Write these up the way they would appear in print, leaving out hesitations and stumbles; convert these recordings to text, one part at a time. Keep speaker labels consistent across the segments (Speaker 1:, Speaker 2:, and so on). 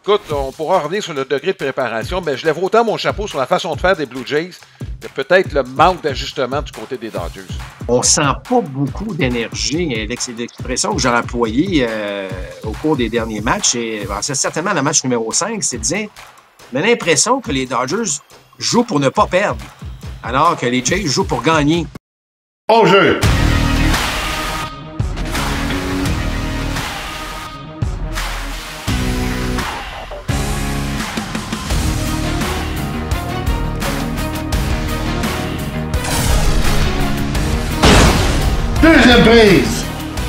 Speaker 1: Écoute, on pourra revenir sur le degré de préparation, mais je lève autant mon chapeau sur la façon de faire des Blue Jays que peut-être le manque d'ajustement du côté des Dodgers.
Speaker 2: On sent pas beaucoup d'énergie. L'expression que j'ai employée au cours des derniers matchs, et c'est certainement le match numéro 5, c'est de dire, on a l'impression que les Dodgers jouent pour ne pas perdre, alors que les Jays jouent pour gagner.
Speaker 3: Au jeu! Deuxième prise!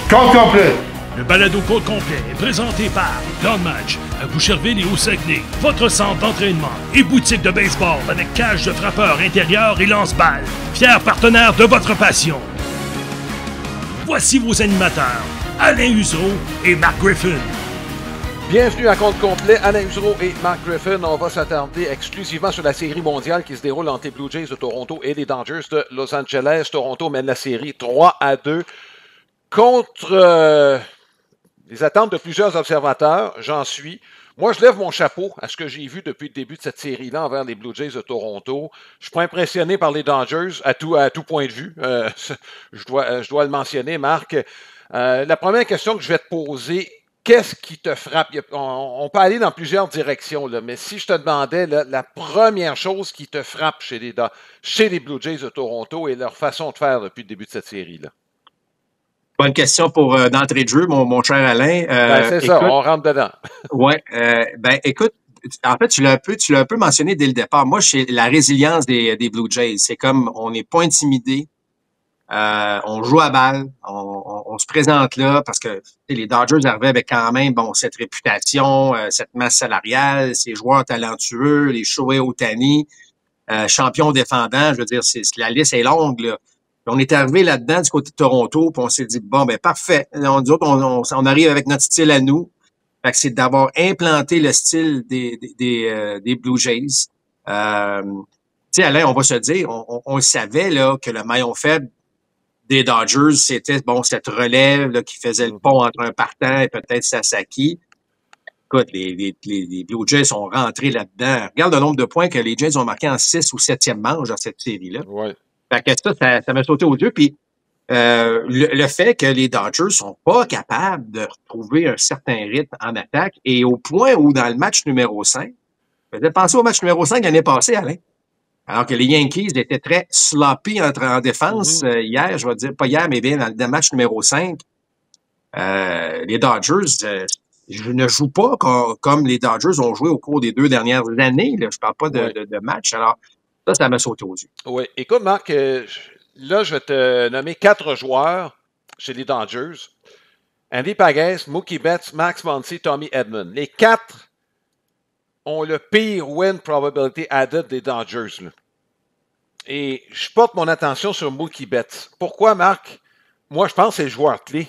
Speaker 3: Compte complet!
Speaker 4: Le balado Côte complet est présenté par Don Match, à Boucherville et au Saguenay, votre centre d'entraînement et boutique de baseball avec cage de frappeur intérieur et lance-balles, fier partenaire de votre passion. Voici vos animateurs, Alain Husereau et Mark Griffin.
Speaker 1: Bienvenue à Compte complet, Alain Husereau et Mark Griffin. On va s'attarder exclusivement sur la série mondiale qui se déroule entre les Blue Jays de Toronto et les Dodgers de Los Angeles. Toronto mène la série 3-2 contre les attentes de plusieurs observateurs. J'en suis. Moi, je lève mon chapeau à ce que j'ai vu depuis le début de cette série-là envers les Blue Jays de Toronto. Je suis pas impressionné par les Dodgers à tout point de vue. Je dois le mentionner, Marc. La première question que je vais te poser, qu'est-ce qui te frappe? On peut aller dans plusieurs directions, là, mais si je te demandais la première chose qui te frappe chez les Blue Jays de Toronto et leur façon de faire depuis le début de cette série-là.
Speaker 2: Bonne question pour d'entrée de jeu, mon cher Alain.
Speaker 1: C'est ça, on rentre dedans.
Speaker 2: Oui, écoute, en fait, tu l'as un peu mentionné dès le départ. Moi, c'est la résilience des Blue Jays. C'est comme on n'est pas intimidé. On joue à balle, on se présente là parce que les Dodgers arrivaient avec quand même cette réputation, cette masse salariale, ces joueurs talentueux, les Shohei Ohtani, champions défendants. Je veux dire, la liste est longue, là. On est arrivé là-dedans du côté de Toronto, puis on s'est dit, parfait. On arrive avec notre style à nous. Fait que c'est d'avoir implanté le style des Blue Jays. Tu sais, Alain, on va se dire, on savait là que le maillon faible des Dodgers, c'était cette relève là, qui faisait le pont entre un partant et peut-être Sasaki. Écoute, les Blue Jays sont rentrés là-dedans. Regarde le nombre de points que les Jays ont marqué en 6 ou 7e manche dans cette série-là.
Speaker 1: Ouais.
Speaker 2: Fait que ça m'a sauté aux yeux. Puis le fait que les Dodgers sont pas capables de retrouver un certain rythme en attaque et au point où dans le match numéro 5, vous avez pensé au match numéro 5 l'année passée, Alain. Alors que les Yankees étaient très sloppy en défense hier, je vais dire, pas hier, mais bien dans le match numéro 5. Les Dodgers je ne joue pas comme les Dodgers ont joué au cours des 2 dernières années. Là. Je parle pas de match. Alors, ça m'a sauté aux yeux.
Speaker 1: Oui. Écoute, Marc, là, je vais te nommer 4 joueurs chez les Dodgers. Andy Pages, Mookie Betts, Max Muncy, Tommy Edman. Les 4 ont le pire win probability added des Dodgers. Là. Et je porte mon attention sur Mookie Betts. Pourquoi, Marc? Moi, je pense que c'est le joueur clé.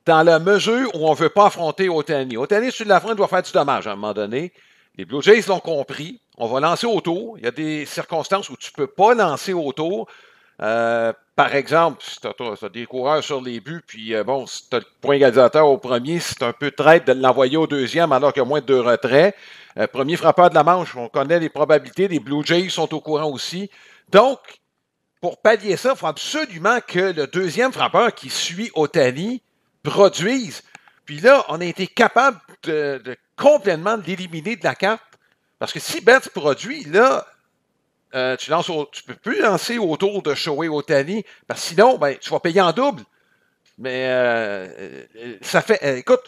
Speaker 1: Dans la mesure où on ne veut pas affronter Ohtani. Ohtani, sur la fin, doit faire du dommage à un moment donné. Les Blue Jays l'ont compris. On va lancer autour. Il y a des circonstances où tu ne peux pas lancer autour. Par exemple, si tu as des coureurs sur les buts, puis si tu as le point égalisateur au premier, c'est un peu traite de l'envoyer au deuxième alors qu'il y a moins de 2 retraits. Premier frappeur de la manche, on connaît les probabilités. Les Blue Jays sont au courant aussi. Donc, pour pallier ça, il faut absolument que le deuxième frappeur qui suit Ohtani produise. Puis là, on a été capable de complètement l'éliminer de la carte. Parce que si Betts produit, là, tu peux plus lancer autour de Shohei Ohtani, parce que sinon, tu vas payer en double. Mais ça fait... écoute,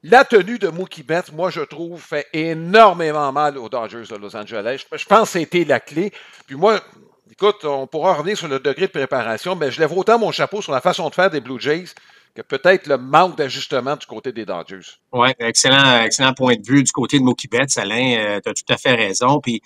Speaker 1: la tenue de Mookie Betts, moi, je trouve, fait énormément mal aux Dodgers de Los Angeles. Je pense que c'était la clé. Puis moi, écoute, on pourra revenir sur le degré de préparation, mais je lève autant mon chapeau sur la façon de faire des Blue Jays que peut-être le manque d'ajustement du côté des Dodgers.
Speaker 2: Oui, excellent point de vue du côté de Mookie Betts, Alain. Tu as tout à fait raison. Puis,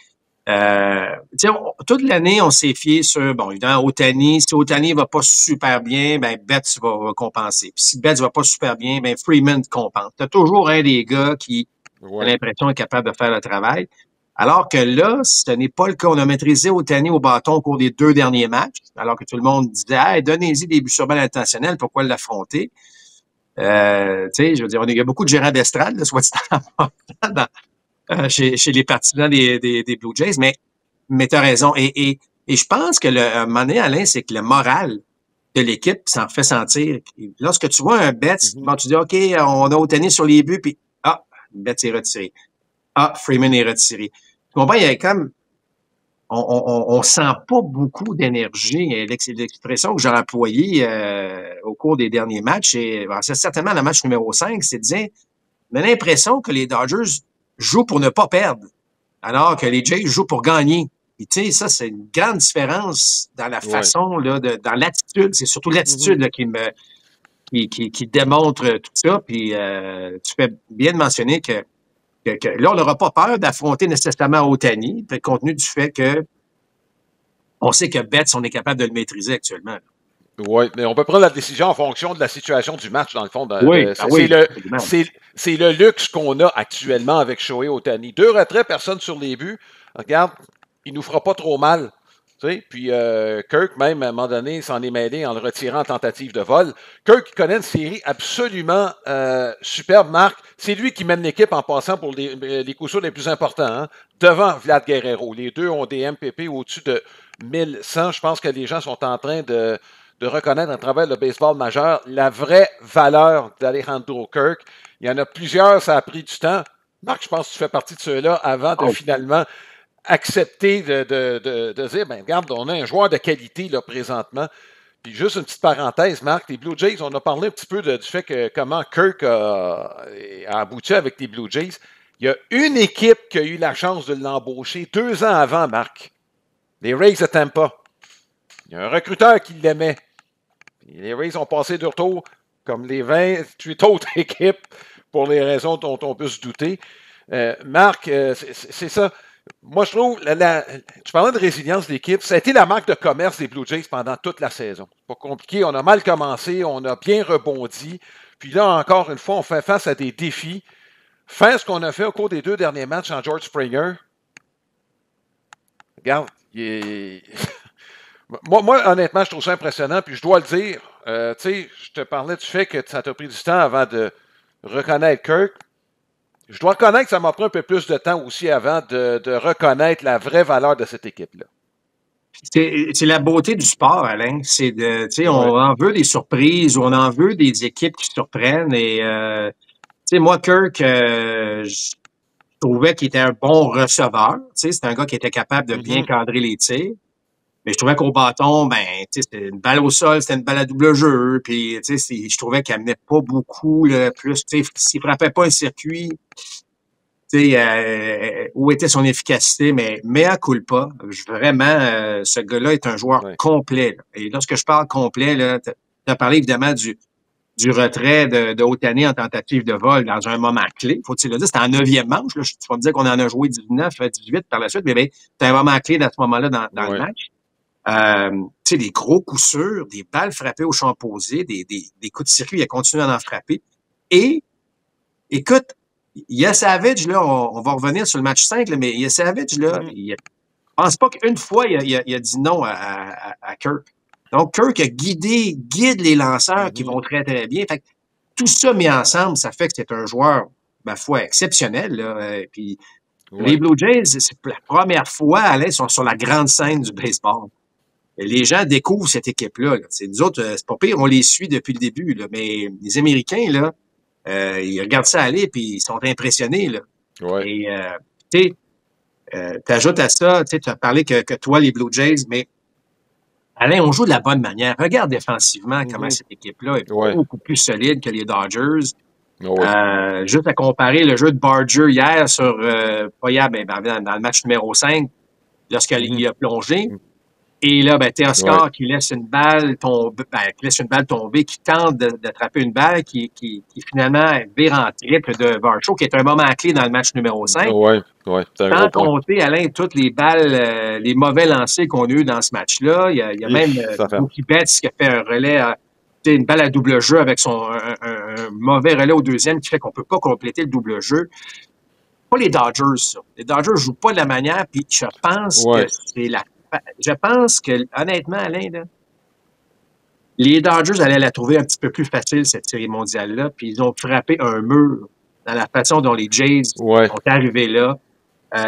Speaker 2: toute l'année, on s'est fié sur, évidemment, Ohtani. Si Ohtani va pas super bien, Betts va compenser. Puis si Betts va pas super bien, Freeman compense. Tu as toujours un des gars qui a l'impression est capable de faire le travail. Alors que là, ce n'est pas le cas. On a maîtrisé Ohtani au bâton au cours des 2 derniers matchs, alors que tout le monde disait « Hey, donnez-y des buts sur balle intentionnels, pourquoi l'affronter? » Tu sais, je veux dire, il y a beaucoup de gérants d'estrade, là, soit dit en passant, chez les partisans des Blue Jays, mais tu as raison. Et je pense que à un moment donné, Alain, c'est que le moral de l'équipe s'en fait sentir. Lorsque tu vois un Betts, bon, tu dis, OK, on a Ohtani sur les buts, puis Betts est retiré. Freeman est retiré. Tu comprends? Il y a comme on sent pas beaucoup d'énergie. L'expression que j'ai employée au cours des derniers matchs, et c'est certainement le match numéro 5, c'est de dire, on a l'impression que les Dodgers jouent pour ne pas perdre, alors que les Jays jouent pour gagner. Puis tu sais, ça, c'est une grande différence dans la façon, là, dans l'attitude. C'est surtout l'attitude là, qui démontre tout ça. Puis tu fais bien de mentionner que là, on n'aura pas peur d'affronter nécessairement Ohtani, compte tenu du fait que on sait que Betts, on est capable de le maîtriser actuellement.
Speaker 1: Oui, mais on peut prendre la décision en fonction de la situation du match, dans le fond. C'est le luxe qu'on a actuellement avec Shohei Ohtani. 2 retraits, personne sur les buts. Regarde, il nous fera pas trop mal. Tu sais? Puis Kirk, même, à un moment donné, s'en est mêlé en le retirant en tentative de vol. Kirk connaît une série absolument superbe, Marc. C'est lui qui mène l'équipe en passant pour les coups sûrs les plus importants, hein, devant Vlad Guerrero. Les deux ont des MPP au-dessus de 1100. Je pense que les gens sont en train de reconnaître à travers le baseball majeur la vraie valeur d'Alejandro Kirk. Il y en a plusieurs, ça a pris du temps. Marc, je pense que tu fais partie de ceux-là avant de finalement accepter de dire, ben regarde, on a un joueur de qualité là présentement. Puis juste une petite parenthèse, Marc, les Blue Jays, on a parlé un petit peu du fait que comment Kirk a abouti avec les Blue Jays. Il y a une équipe qui a eu la chance de l'embaucher 2 ans avant, Marc. Les Rays de Tampa. Il y a un recruteur qui l'aimait. Les Rays ont passé de retour comme les 28 autres équipes pour les raisons dont on peut se douter. Marc, c'est ça. Moi, je trouve, tu parlais de résilience d'équipe, ça a été la marque de commerce des Blue Jays pendant toute la saison. C'est pas compliqué, on a mal commencé, on a bien rebondi. Puis là, encore une fois, on fait face à des défis. Faire ce qu'on a fait au cours des 2 derniers matchs en George Springer. Regarde, Moi, honnêtement, je trouve ça impressionnant, puis je dois le dire. Tu sais, je te parlais du fait que ça t'a pris du temps avant de reconnaître Kirk. Je dois reconnaître que ça m'a pris un peu plus de temps aussi avant de reconnaître la vraie valeur de cette équipe-là.
Speaker 2: C'est la beauté du sport, Alain. C'est tu sais, on en veut des surprises, on en veut des équipes qui surprennent. Et tu sais, moi, Kirk, je trouvais qu'il était un bon receveur. Tu sais, c'est un gars qui était capable de bien cadrer les tirs. Mais je trouvais qu'au bâton, ben, tu sais, c'était une balle au sol, c'était une balle à double jeu. Puis, tu sais, je trouvais qu'il amenait pas beaucoup, là, plus, tu sais, s'il frappait pas un circuit, tu sais, où était son efficacité, mais mea culpa. Vraiment, ce gars-là est un joueur complet. Là. Et lorsque je parle complet, là, tu as parlé évidemment du retrait de Ohtani en tentative de vol dans un moment clé. Faut-il le dire, c'était en 9e manche. Là. Tu vas me dire qu'on en a joué 19, 18 par la suite, mais c'était un moment clé à ce moment-là dans le match. Tu sais, des gros coups sûrs, des balles frappées au champ posé, des coups de circuit, il a continué à en frapper. Et, écoute, Savage, là, on va revenir sur le match 5, là, mais Savage, là, je pense pas qu'une fois, il a dit non à Kirk. Donc, Kirk guide les lanceurs qui vont très, très bien. Fait que tout ça mis ensemble, ça fait que c'est un joueur, ma foi, exceptionnel, là. Puis, les Blue Jays, c'est la première fois, Alain, ils sont sur la grande scène du baseball. Et les gens découvrent cette équipe-là. Là. Nous autres, c'est pas pire, on les suit depuis le début, là. Mais les Américains, là, ils regardent ça aller puis ils sont impressionnés, là. Et, tu sais, t'ajoutes à ça, tu as parlé que toi, les Blue Jays, mais Alain, on joue de la bonne manière. Regarde défensivement comment cette équipe-là est beaucoup plus solide que les Dodgers. Juste à comparer le jeu de Barger hier pas hier, dans le match numéro 5, lorsqu'il a plongé. Et là, Teoscar qui laisse une balle tomber, qui tente d'attraper une balle, qui finalement vire en triple de Varsho, qui est un moment clé dans le match numéro 5. Sans compter, Alain, toutes les balles, les mauvais lancers qu'on a eu dans ce match-là. Il y a même Mookie Betts qui a fait un relais, une balle à double jeu avec un mauvais relais au deuxième qui fait qu'on peut pas compléter le double jeu. Pas les Dodgers, ça. Les Dodgers jouent pas de la manière, puis je pense que c'est je pense que, honnêtement, Alain, là, Les Dodgers allaient la trouver un petit peu plus facile, cette série mondiale-là, puis ils ont frappé un mur dans la façon dont les Jays sont arrivés là.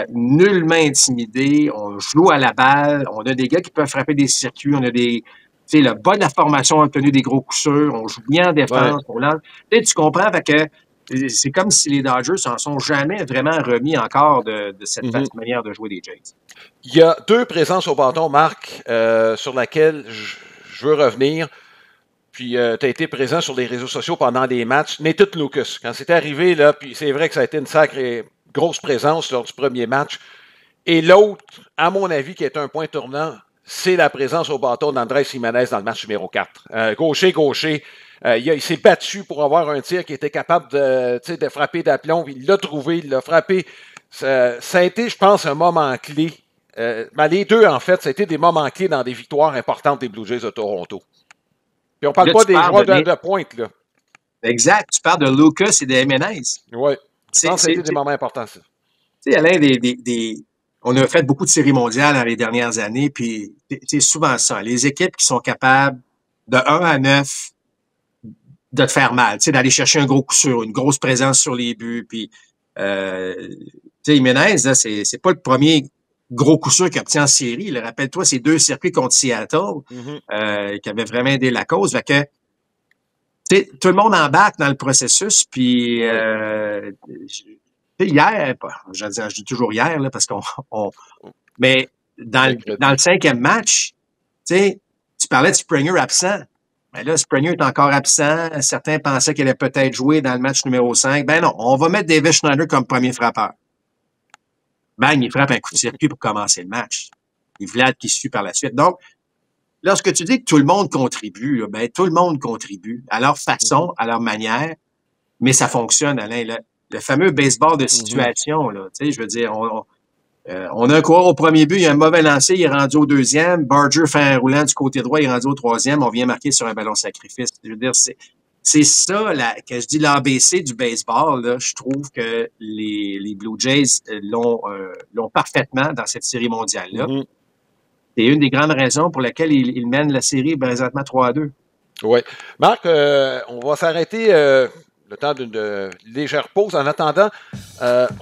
Speaker 2: Nullement intimidés, on joue à la balle, on a des gars qui peuvent frapper des circuits, on a des... Tu sais, le bas de la formation a obtenu des gros coups sûrs, on joue bien en défense, on lance. Tu comprends, fait que c'est comme si les Dodgers s'en sont jamais vraiment remis encore de cette manière de jouer des Jays.
Speaker 1: Il y a 2 présences au bâton, Marc, sur laquelle je veux revenir. Puis, tu as été présent sur les réseaux sociaux pendant les matchs. Nathan Lucas, quand c'est arrivé, là, puis c'est vrai que ça a été une sacrée grosse présence lors du premier match. Et l'autre, à mon avis, qui est un point tournant, c'est la présence au bâton d'Andrés Giménez dans le match numéro 4. Gaucher. Il s'est battu pour avoir un tir qui était capable de frapper d'aplomb. Il l'a trouvé, il l'a frappé. Ça a été, je pense, un moment clé. Les deux, en fait, ça a été des moments clés dans des victoires importantes des Blue Jays de Toronto. Puis on ne parle pas des joueurs de pointe, là.
Speaker 2: Exact. Tu parles de Lucas et de Giménez.
Speaker 1: Oui. Je pense que ça a été des moments importants, ça.
Speaker 2: Tu sais, Alain, on a fait beaucoup de séries mondiales dans les dernières années, puis c'est souvent ça. Les équipes qui sont capables de 1 à 9 de te faire mal, tu sais, d'aller chercher un gros coup sûr, une grosse présence sur les buts, puis tu sais, Giménez, là, c'est pas le premier gros coup sûr qu'il obtient en série. Là. Rappelle-toi, ces 2 circuits contre Seattle qui avaient vraiment aidé la cause. Fait que, tu sais, tout le monde embarque dans le processus, puis hier, je dis toujours hier, là, parce mais dans le 5e match, tu sais, tu parlais de Springer absent. Mais là, Springer est encore absent. Certains pensaient qu'il allait peut-être jouer dans le match numéro 5. Ben non, on va mettre David Schneider comme premier frappeur. Bang, il frappe un coup de circuit pour commencer le match. Et Vlad qui suit par la suite. Donc, lorsque tu dis que tout le monde contribue, là, ben tout le monde contribue à leur façon, à leur manière, mais ça fonctionne, Alain. Le fameux baseball de situation, là, tu sais, je veux dire, on a un coureur au premier but, il y a un mauvais lancer, il est rendu au 2e. Barger fait un roulant du côté droit, il est rendu au 3e. On vient marquer sur un ballon sacrifice. Je veux dire, c'est ça, quand je dis l'ABC du baseball, là, je trouve que les Blue Jays l'ont parfaitement dans cette série mondiale-là. C'est une des grandes raisons pour lesquelles ils mènent la série présentement 3-2.
Speaker 1: Oui. Marc, on va s'arrêter le temps d'une légère pause. En attendant,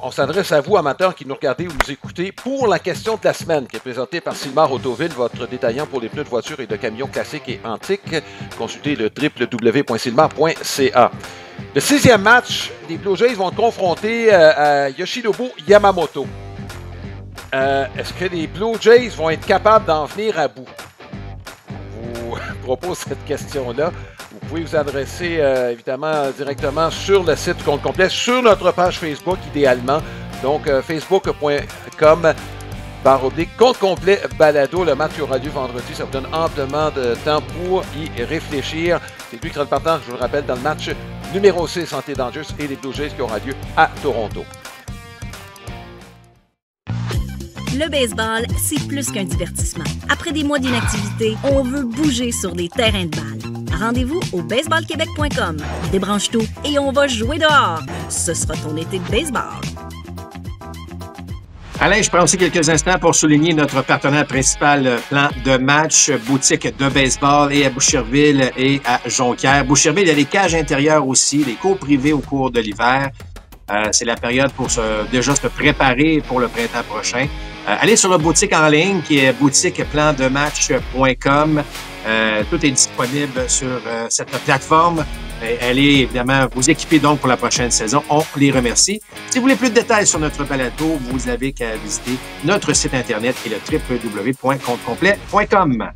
Speaker 1: on s'adresse à vous, amateurs qui nous regardez ou nous écoutez, pour la question de la semaine qui est présentée par Sylmar Autoville, votre détaillant pour les pneus de voitures et de camions classiques et antiques. Consultez le www.sylmar.ca. Le 6e match, les Blue Jays vont confronter à Yoshinobu Yamamoto. Est-ce que les Blue Jays vont être capables d'en venir à bout? Je vous propose cette question-là. Vous pouvez vous adresser évidemment directement sur le site du compte complet, sur notre page Facebook idéalement. Donc facebook.com/compte complet balado. Le match aura lieu vendredi. Ça vous donne amplement de temps pour y réfléchir. C'est lui qui sera le partant, je vous le rappelle, dans le match numéro 6 entre les Dodgers et les Blue Jays qui aura lieu à Toronto.
Speaker 5: Le baseball, c'est plus qu'un divertissement. Après des mois d'inactivité, on veut bouger sur des terrains de balle. Rendez-vous au baseballquebec.com. Débranche tout et on va jouer dehors. Ce sera ton été de baseball.
Speaker 2: Alain, je prends aussi quelques instants pour souligner notre partenaire principal plan de match, boutique de baseball et à Boucherville et à Jonquière. Boucherville, il y a des cages intérieures aussi, des cours privés au cours de l'hiver. C'est la période pour déjà se préparer pour le printemps prochain. Allez sur la boutique en ligne qui est boutiqueplandematch.com. Tout est disponible sur cette plateforme. Elle est évidemment vous équiper donc pour la prochaine saison. On les remercie. Si vous voulez plus de détails sur notre balado, vous avez qu'à visiter notre site internet qui est le www.comptecomplet.com.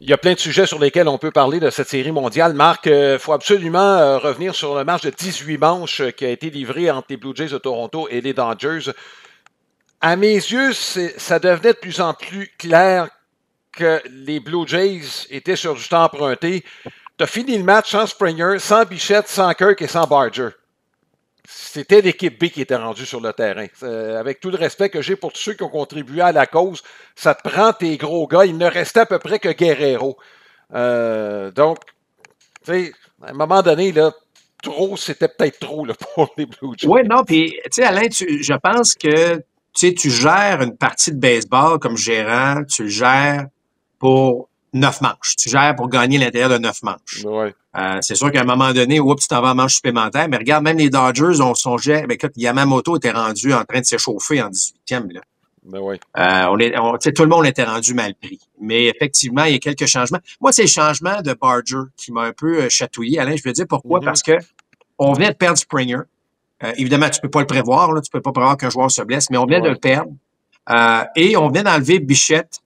Speaker 1: Il y a plein de sujets sur lesquels on peut parler de cette série mondiale. Marc, il faut absolument revenir sur le match de 18 manches qui a été livré entre les Blue Jays de Toronto et les Dodgers. À mes yeux, ça devenait de plus en plus clair que les Blue Jays étaient sur du temps emprunté. Tu as fini le match sans Springer, sans Bichette, sans Kirk et sans Barger. C'était l'équipe B qui était rendue sur le terrain. Avec tout le respect que j'ai pour tous ceux qui ont contribué à la cause, ça te prend tes gros gars. Il ne restait à peu près que Guerrero. Donc, tu sais, à un moment donné, là, trop, c'était peut-être trop là, pour les Blue Jays.
Speaker 2: Oui, non, puis, tu sais, Alain, je pense que tu gères une partie de baseball comme gérant, tu le gères pour 9 manches. Tu gères pour gagner l'intérieur de 9 manches.
Speaker 1: Ouais.
Speaker 2: C'est sûr qu'à un moment donné, tu t'en vas en manche supplémentaire, mais regarde, même les Dodgers, on songeait, écoute, Yamamoto était rendu en train de s'échauffer en 18e, là.
Speaker 1: Ben oui.
Speaker 2: Tout le monde était rendu mal pris. Mais effectivement, il y a quelques changements. Moi, c'est le changement de Barger qui m'a un peu chatouillé. Alain, je veux dire pourquoi? Parce que on venait de perdre Springer. Évidemment, tu peux pas le prévoir, là, tu peux pas prévoir qu'un joueur se blesse, mais on venait de le perdre. Et on venait d'enlever Bichette.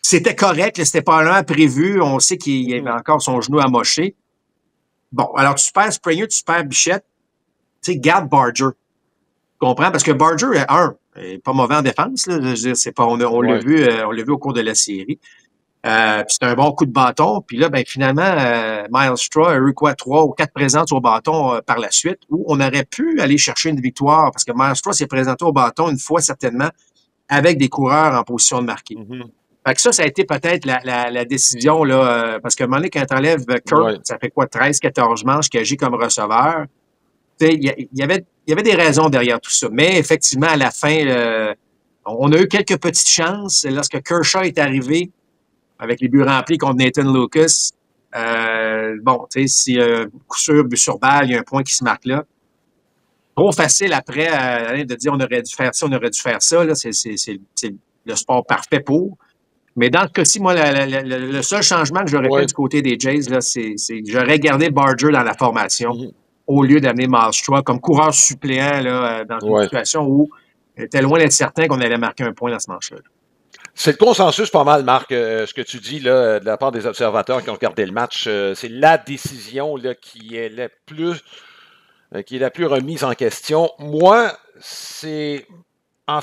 Speaker 2: C'était correct, c'était pas un prévu. On sait qu'il avait encore son genou amoché. Bon, alors tu perds Springer, tu perds Bichette. Tu sais, garde Barger. Tu comprends? Parce que Barger, est pas mauvais en défense. Là. Je veux dire, c'est pas, on l'a vu au cours de la série. Puis c'est un bon coup de bâton. Puis là, finalement, Myles Straw a eu 3 ou 4 présences au bâton par la suite, où on aurait pu aller chercher une victoire, parce que Myles Straw s'est présenté au bâton une fois certainement, avec des coureurs en position de marquer. Fait que ça a été peut-être la décision, là, parce qu'à un moment donné, quand t'enlèves Kirk, ça fait 13, 14 manches qui agit comme receveur. Il y avait des raisons derrière tout ça. Mais effectivement, à la fin, on a eu quelques petites chances. Lorsque Kershaw est arrivé avec les buts remplis contre Nathan Lucas, si coup sûr, but sur balle, il y a un point qui se marque là. Trop facile après de dire on aurait dû faire ça, on aurait dû faire ça. Là, c'est le sport parfait pour. Mais dans ce cas-ci, moi, le seul changement que j'aurais fait du côté des Jays, là, c'est que j'aurais gardé Barger dans la formation. Au lieu d'amener Myles Straw comme coureur suppléant là, dans une situation où il était loin d'être certain qu'on allait marquer un point dans ce match-là.
Speaker 1: C'est le consensus pas mal, Marc, ce que tu dis là, de la part des observateurs qui ont regardé le match. C'est la décision là, qui est la plus remise en question. Moi, c'est de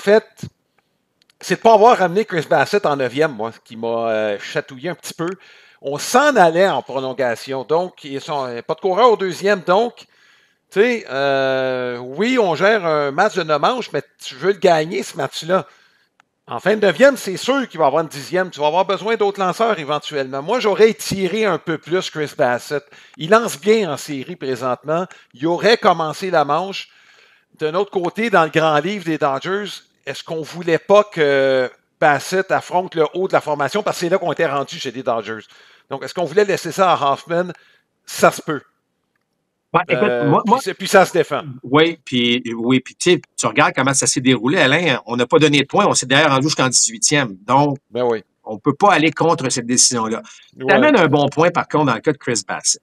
Speaker 1: ne pas avoir ramené Chris Bassitt en 9e, moi, qui m'a chatouillé un petit peu. On s'en allait en prolongation, donc pas de coureur au 2e, donc tu sais, oui, on gère un match de 9 manches, mais tu veux le gagner, ce match-là. En fin de 9e, c'est sûr qu'il va y avoir une 10e. Tu vas avoir besoin d'autres lanceurs éventuellement. Moi, j'aurais étiré un peu plus Chris Bassitt. Il lance bien en série présentement. Il aurait commencé la manche. D'un autre côté, dans le grand livre des Dodgers, est-ce qu'on ne voulait pas que Bassitt affronte le haut de la formation? Parce que c'est là qu'on était rendu chez les Dodgers. Donc, est-ce qu'on voulait laisser ça à Hoffman? Ça se peut. Puis ça se défend.
Speaker 2: Oui, puis tu regardes comment ça s'est déroulé, Alain. On n'a pas donné de points. On s'est d'ailleurs rendu jusqu'en 18e. Donc, on ne peut pas aller contre cette décision-là. Ça amène un bon point, par contre, dans le cas de Chris Bassitt.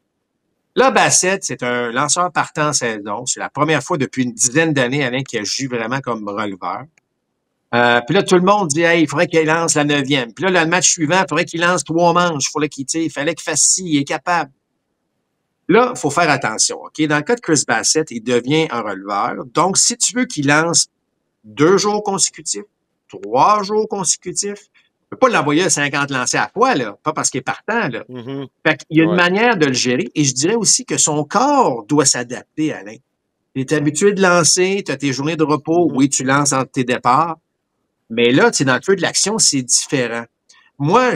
Speaker 2: Là, Bassitt, c'est un lanceur partant en saison. C'est la première fois depuis une dizaine d'années, Alain, qu'il agit vraiment comme releveur. Puis là, tout le monde dit, il faudrait qu'il lance la 9e. Puis là, le match suivant, il faudrait qu'il lance 3 manches. Il fallait qu'il fasse ci, il est capable. Là, il faut faire attention. OK? Dans le cas de Chris Bassitt, il devient un releveur. Donc, si tu veux qu'il lance 2 jours consécutifs, 3 jours consécutifs, tu ne peux pas l'envoyer à 50 lancers à fois, là. Pas parce qu'il est partant, là. Fait qu'il y a une manière de le gérer. Et je dirais aussi que son corps doit s'adapter, Alain. Tu es habitué de lancer, tu as tes journées de repos. Oui, tu lances entre tes départs. Mais là, tu sais, dans le feu de l'action, c'est différent. Moi,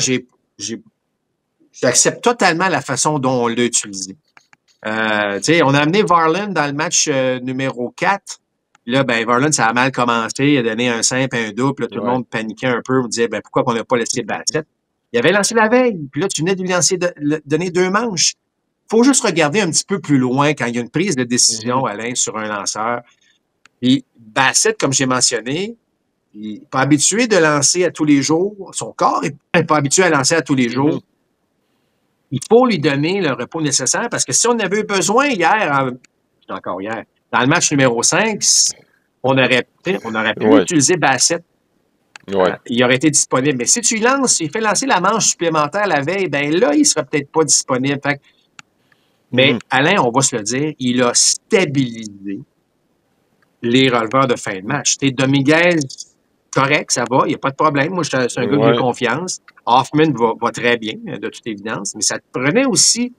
Speaker 2: j'accepte totalement la façon dont on l'a utilisé. On a amené Varland dans le match numéro 4. Là, Varland, ça a mal commencé. Il a donné un simple, un double. Là, tout le monde paniquait un peu. On disait, pourquoi on n'a pas laissé Bassitt? Il avait lancé la veille. Puis là, tu venais de lui donner 2 manches. Il faut juste regarder un petit peu plus loin quand il y a une prise de décision, Alain, sur un lanceur. Puis Bassitt, comme j'ai mentionné, il n'est pas habitué de lancer à tous les jours. Son corps n'est pas habitué à lancer à tous les jours. Il faut lui donner le repos nécessaire parce que si on avait eu besoin hier, dans le match numéro 5, on aurait pu utiliser Bassitt. Il aurait été disponible. Mais si tu lances, il fait lancer la manche supplémentaire la veille, là, il ne sera peut-être pas disponible. Mais Alain, on va se le dire, il a stabilisé les releveurs de fin de match. Dominguez, correct, ça va, il n'y a pas de problème. Moi, c'est un gars de confiance. Hoffman va très bien, de toute évidence. Mais ça te prenait aussi...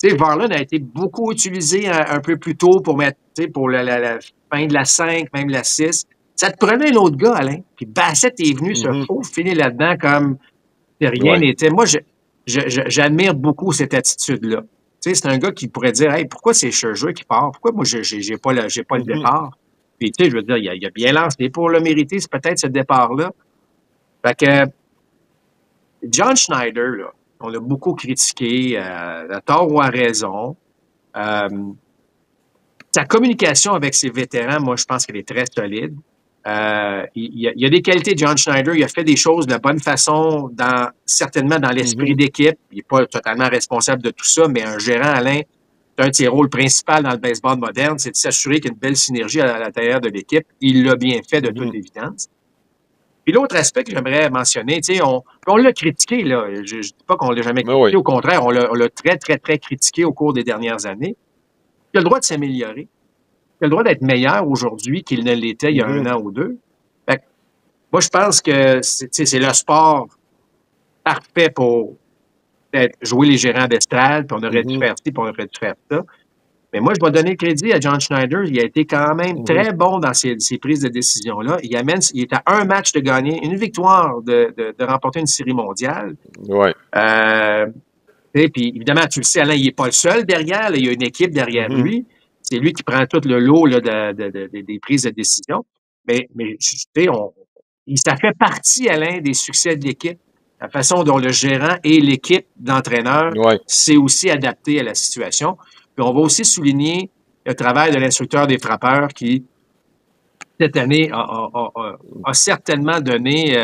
Speaker 2: Tu sais, Varland a été beaucoup utilisé un peu plus tôt pour mettre, pour la fin de la 5, même la 6. Ça te prenait un autre gars, Alain. Puis Bassitt est venu se faufiler là-dedans comme si rien n'était. Moi, j'admire beaucoup cette attitude-là. Tu sais, c'est un gars qui pourrait dire, hey, pourquoi c'est Scherzer qui part? Pourquoi moi, j'ai pas le départ? Puis, tu sais, je veux dire, il a bien lancé pour le mériter, c'est peut-être ce départ-là. Fait que, John Schneider, là, on l'a beaucoup critiqué, à tort ou à raison. Sa communication avec ses vétérans, moi, je pense qu'elle est très solide. Il y a des qualités de John Schneider. Il a fait des choses de la bonne façon, certainement dans l'esprit d'équipe. Il n'est pas totalement responsable de tout ça, mais un gérant, Alain, c'est un de ses rôles principaux dans le baseball moderne, c'est de s'assurer qu'il y a une belle synergie à l'intérieur de l'équipe. Il l'a bien fait, de toute évidence. Puis l'autre aspect que j'aimerais mentionner, tu sais, on l'a critiqué, là. Je ne dis pas qu'on l'a jamais critiqué. Au contraire, on l'a très, très, très critiqué au cours des dernières années. Il a le droit de s'améliorer. Il a le droit d'être meilleur aujourd'hui qu'il ne l'était il y a 1 an ou 2. Fait que, moi, je pense que c'est le sport parfait pour jouer les gérants d'estrade, puis on aurait dû faire ci, puis on aurait dû faire ça. Mais moi, je vais donner le crédit à John Schneider. Il a été quand même très bon dans ces prises de décision-là. Il est à un match de gagner, une victoire de remporter une série mondiale.
Speaker 1: Ouais.
Speaker 2: Puis évidemment, tu le sais, Alain, il n'est pas le seul derrière. Là, il y a une équipe derrière lui. C'est lui qui prend tout le lot là, des prises de décision. Mais tu sais, ça fait partie, Alain, des succès de l'équipe. La façon dont le gérant et l'équipe d'entraîneurs s'est aussi adapté à la situation. Puis on va aussi souligner le travail de l'instructeur des frappeurs qui, cette année, a certainement donné...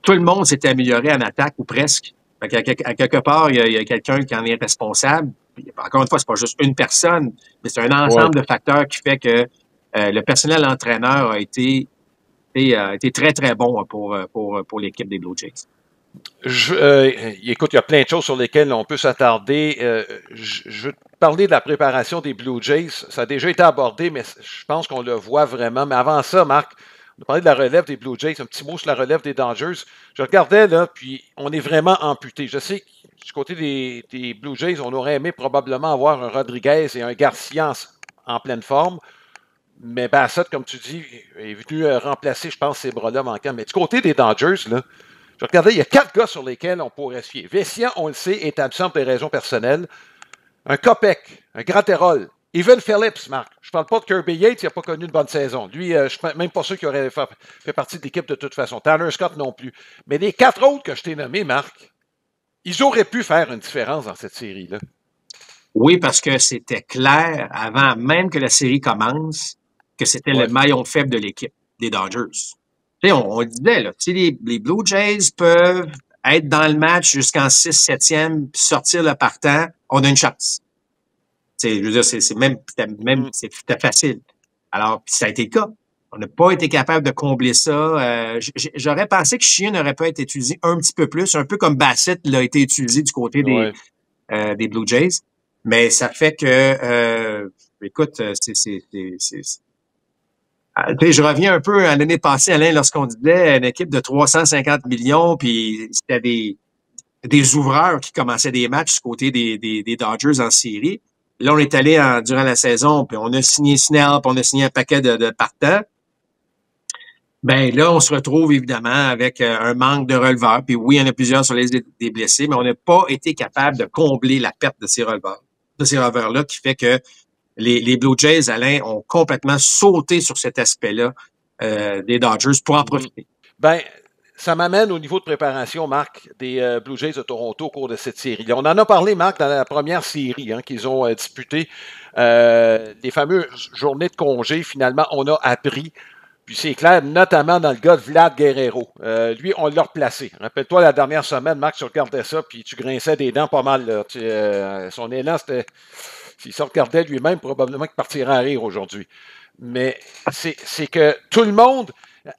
Speaker 2: tout le monde s'est amélioré en attaque, ou presque. Fait qu'à quelque part, il y a quelqu'un qui en est responsable. Puis, encore une fois, c'est pas juste une personne, mais c'est un ensemble de facteurs qui fait que le personnel entraîneur a été très, très bon pour l'équipe des Blue Jays.
Speaker 1: Écoute, il y a plein de choses sur lesquelles on peut s'attarder. Je veux te parler de la préparation des Blue Jays. Ça a déjà été abordé, mais je pense qu'on le voit vraiment. Mais avant ça, Marc, on a parlé de la relève des Blue Jays. Un petit mot sur la relève des Dodgers. Je regardais, là, puis on est vraiment amputé. Je sais que du côté des Blue Jays, on aurait aimé probablement avoir un Rodriguez et un Garcia en pleine forme. Mais Bassett, comme tu dis, est venu remplacer, je pense, ces bras-là manquants. Mais du côté des Dodgers, là, je regardais, il y a 4 gars sur lesquels on pourrait se fier. Vesia, on le sait, est absent pour des raisons personnelles. Un Kopech, un Gratterol, Evan Phillips, Marc. Je ne parle pas de Kirby Yates, il n'a pas connu une bonne saison. Lui, je ne suis même pas sûr qu'il aurait fait partie de l'équipe de toute façon. Tanner Scott non plus. Mais les 4 autres que je t'ai nommés, Marc, ils auraient pu faire une différence dans cette série-là.
Speaker 2: Oui, parce que c'était clair, avant même que la série commence, que c'était le maillon faible de l'équipe, des Dodgers. Tu sais, on le disait, là, tu sais, les Blue Jays peuvent être dans le match jusqu'en 6-7e, puis sortir le partant, on a une chance. Tu sais, je veux dire, c'était facile. Alors, ça a été le cas. On n'a pas été capable de combler ça. J'aurais pensé que Sheehan aurait pu être utilisé un petit peu plus, un peu comme Bassett l'a été utilisé du côté des Blue Jays. Mais ça fait que, écoute, je reviens un peu à l'année passée, Alain, lorsqu'on disait une équipe de 350 millions, puis c'était des ouvreurs qui commençaient des matchs du côté des Dodgers en série. Là, on est allé durant la saison, puis on a signé Snell, puis on a signé un paquet de partants. Ben là, on se retrouve évidemment avec un manque de releveurs. Puis oui, il y en a plusieurs sur les des blessés, mais on n'a pas été capable de combler la perte de ces releveurs-là, qui fait que les Blue Jays, Alain, ont complètement sauté sur cet aspect-là des Dodgers pour en profiter.
Speaker 1: Ben, ça m'amène au niveau de préparation, Marc, des Blue Jays de Toronto au cours de cette série. On en a parlé, Marc, dans la première série qu'ils ont disputée. Les fameuses journées de congé, finalement, on a appris. Puis c'est clair, notamment dans le cas de Vlad Guerrero. Lui, on l'a replacé. Rappelle-toi, la dernière semaine, Marc, tu regardais ça, puis tu grinçais des dents pas mal. Là. Son élan, c'était... S'il se regardait lui-même, probablement qu'il partirait à rire aujourd'hui. Mais c'est que tout le monde...